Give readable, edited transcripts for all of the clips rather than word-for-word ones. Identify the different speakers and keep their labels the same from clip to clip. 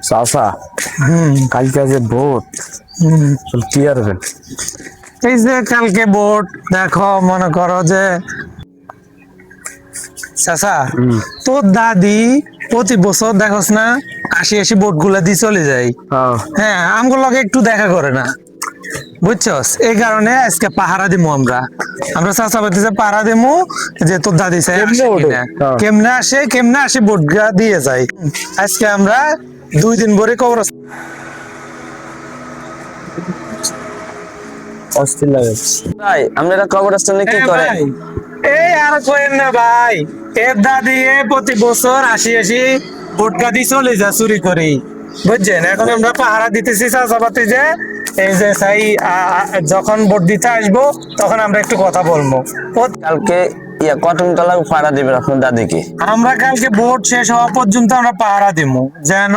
Speaker 1: চাচা কালকে যে ভোট কি করবেন?
Speaker 2: এই যে কালকে ভোট দেখো, মনে করো যে চাচা তোর দাদি প্রতি বছর দেখোস না 80 ভোট গুলা দিয়ে চলে যায়। হ্যাঁ, আমগুলো একটু দেখা করে না, বুঝছস? এই কারণে আজকে পাহারা দিমু আমরা চাচা বাতিতে পাহারা দিমু যে তোর দাদি চাই কেমনে আসে ভোট দিয়ে যায়। আজকে আমরা 2 দিন ভরে কবর
Speaker 1: অস্থির লাগে ভাই। আপনারা কবরস্থানে কি করেন?
Speaker 2: এই আর কইেন না ভাই, এর দাদি প্রতি বছর 80 ভোট গাদি চলে যায় চুরি করে, বুঝছেন? এখন আমরা পাহারা দিতেছি চাচাপাতি যে এই যে চাই যখন ভোট দিতে আসবো তখন আমরা একটু কথা বলবো।
Speaker 1: কালকে কটন তলা পাড়া দিবেন আপনার দাদিকে?
Speaker 2: আমরা কালকে ভোট শেষ হওয়া পর্যন্ত আমরা পাহারা দিব, যেন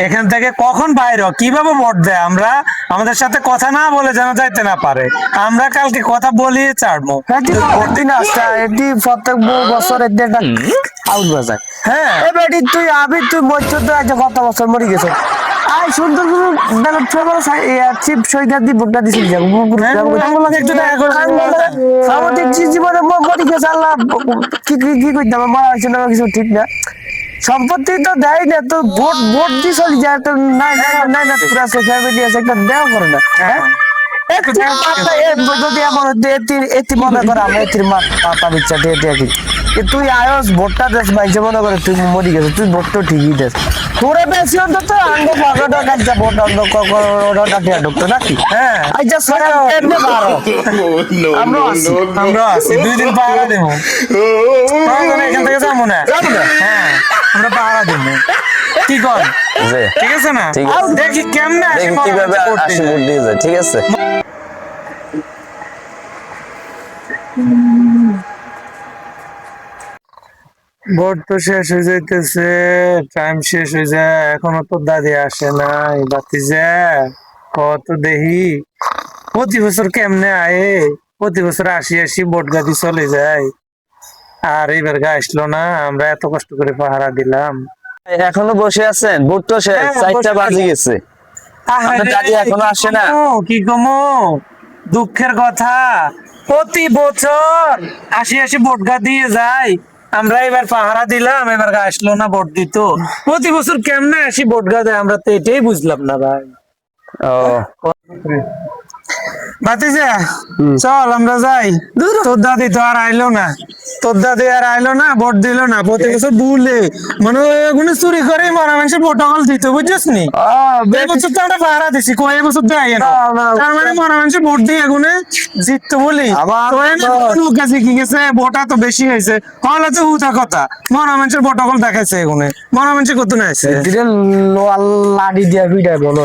Speaker 2: এখান থেকে কখন বাইরে কিভাবে ভোট দেয় আমরা আমাদের সাথে কথা না বলে যেন যাইতে না পারে। আমরা কালকে কথা বলিয়ে ছাড়বো।
Speaker 1: এটি প্রত্যেক বছর একটা আউট বাজায়।
Speaker 2: হ্যাঁ,
Speaker 1: তুই বছর কত বছর মরে গেছে। আই সুন্দর চিপ সৈদার দি ভোটটা দিছিল
Speaker 2: একটু দেখা করে
Speaker 1: সামুদ্রিক জীবনে মরে গেছে। আল্লাহ কি কি করতে হবে, মারা হয়েছে না কিছু ঠিক না। সম্পত্তি তো দেয় না, তো ভোট ভোট দিয়ে চলে যায়। তো নাই নাই নাই না পুরা ফ্যামিলি আছে, একটা দেওয়া করে না। হ্যাঁ, যদি এমন এটি মনে করে আমি এটির মাথা বিচ্ছা দিয়ে দিয়ে তুই আয়স ভোটটা দেশ বাইছে মনে করে তুই মরি গেছে, তুই ভোট তো ঠিকই দেশ। তোরে বেশি অন্তত আঙ্গ পাগটা কাজটা ভোট অন্ত ডাকিয়া ঢুকতো নাকি?
Speaker 2: হ্যাঁ,
Speaker 1: আচ্ছা সরকার কেটে পারো।
Speaker 2: আমরা আছি 2 দিন পাহারা দেবো, এখান থেকে যাবো না। হ্যাঁ, আমরা পাহারা দেবো, কি কর? ঠিক আছে না? দেখি কেমনে আসে,
Speaker 1: কিভাবে আসে ভোট দিয়ে যায়। ঠিক আছে,
Speaker 2: ভোট তো শেষ হয়ে যাইতেছে, টাইম শেষ হয়ে যায়, এখনো তো দাদি আসে নাই। বাতি যে কত দেখি প্রতি বছর কেমনে আয়ে, প্রতি বছর 80 ভোট গাদি চলে যায়, আর এবার গা আসলো না। আমরা এত কষ্ট করে পাহারা দিলাম,
Speaker 1: এখনো বসে আছেন? ভোট তো শেষ, 4টা বাজে গেছে, আপনার দাদি এখনো আসে না।
Speaker 2: কি কমো দুঃখের কথা, প্রতি বছর 80 ভোট গা দিয়ে যায়। আমরা এবার পাহারা দিলাম, এবার গা আসলো না ভোট দিত। প্রতি বছর কেমনে 80 ভোট গা দেয়, আমরা তো এটাই বুঝলাম না ভাই। ভাতিজা চল আমরা যাই, তোর দাদি তো আর আইলো না, ভোট দিল না। প্রতি বছর ভুলে মানে ওগুলো চুরি করে মরা মানুষের ভোটকল দিত, বুঝছিস নি? এই বছর তো আমরা পাহারা দিছি, কয় বছর দেয় না, তার মানে মরা মানুষের ভোট দিয়ে এগুলো জিততো বলি কি গেছে। ভোটা তো বেশি হয়েছে, হলে তো হুতা কথা মরা মানুষের ভোটকল দেখাইছে, এগুলো মরা মানুষের কত না আছে
Speaker 1: লাড়ি দিয়া বিদায় বলো।